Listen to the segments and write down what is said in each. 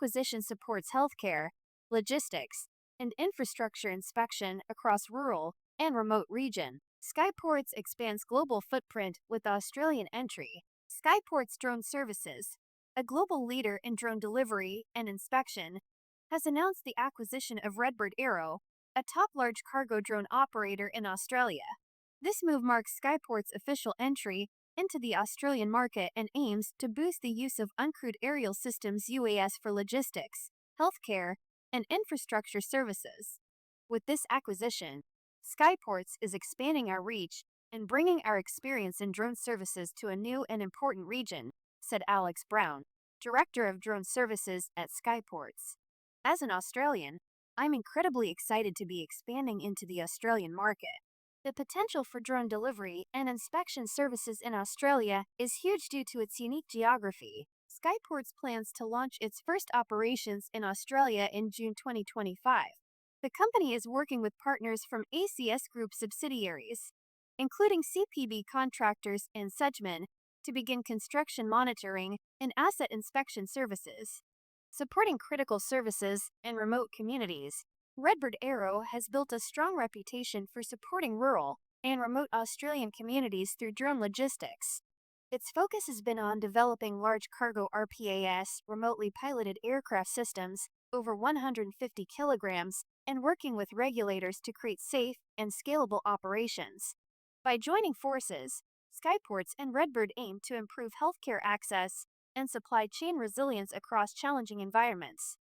acquisition supports healthcare, logistics, and infrastructure inspection across rural and remote regions. Skyports expands global footprint with Australian entry. Skyports Drone Services, a global leader in drone delivery and inspection, has announced the acquisition of Redbird Aero, a top large cargo drone operator in Australia. This move marks Skyports' official entry into the Australian market and aims to boost the use of uncrewed aerial systems UAS for logistics, healthcare, and infrastructure services. With this acquisition, Skyports is expanding our reach and bringing our experience in drone services to a new and important region, said Alex Brown, Director of Drone Services at Skyports. As an Australian, I'm incredibly excited to be expanding into the Australian market. The potential for drone delivery and inspection services in Australia is huge due to its unique geography. Skyports plans to launch its first operations in Australia in June 2025. The company is working with partners from ACS Group subsidiaries, including CPB contractors and Sedgman, to begin construction monitoring and asset inspection services. Supporting critical services in remote communities, Redbird Aero has built a strong reputation for supporting rural and remote Australian communities through drone logistics. Its focus has been on developing large cargo RPAS remotely piloted aircraft systems over 150 kilograms and working with regulators to create safe and scalable operations. By joining forces, Skyports and Redbird aim to improve healthcare access and supply chain resilience across challenging environments.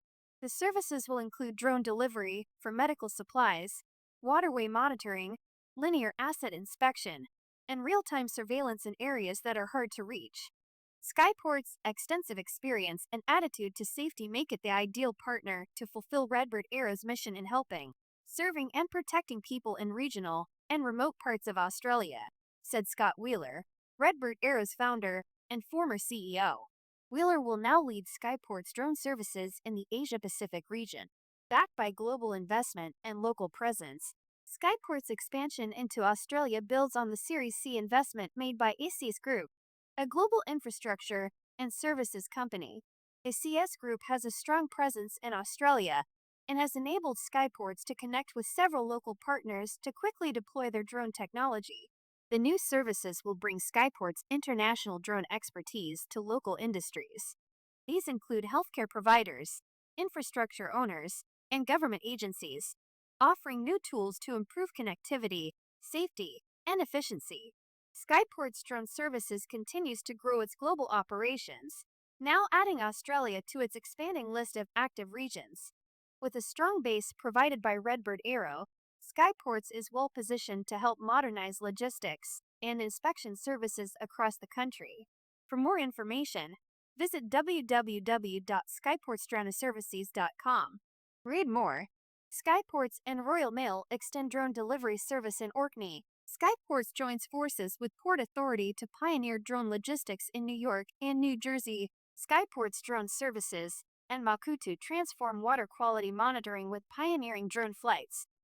The services will include drone delivery for medical supplies, waterway monitoring, linear asset inspection, and real-time surveillance in areas that are hard to reach. Skyports' extensive experience and attitude to safety make it the ideal partner to fulfill Redbird Aero's mission in helping, serving, and protecting people in regional and remote parts of Australia, said Scott Wheeler, Redbird Aero's founder and former CEO. Wheeler will now lead Skyports Drone Services in the Asia-Pacific region. Backed by global investment and local presence, Skyports' expansion into Australia builds on the Series C investment made by ACS Group, a global infrastructure and services company. ACS Group has a strong presence in Australia and has enabled Skyports to connect with several local partners to quickly deploy their drone technology. The new services will bring Skyports' international drone expertise to local industries. These include healthcare providers, infrastructure owners, and government agencies, offering new tools to improve connectivity, safety, and efficiency. Skyports Drone Services continues to grow its global operations, now adding Australia to its expanding list of active regions. With a strong base provided by Redbird Aero, Skyports is well positioned to help modernize logistics and inspection services across the country. For more information, visit www.skyportsdroneservices.com. Read more. Skyports and Royal Mail extend drone delivery service in Orkney. Skyports joins forces with Port Authority to pioneer drone logistics in New York and New Jersey. Skyports Drone Services and Makutu transform water quality monitoring with pioneering drone flights.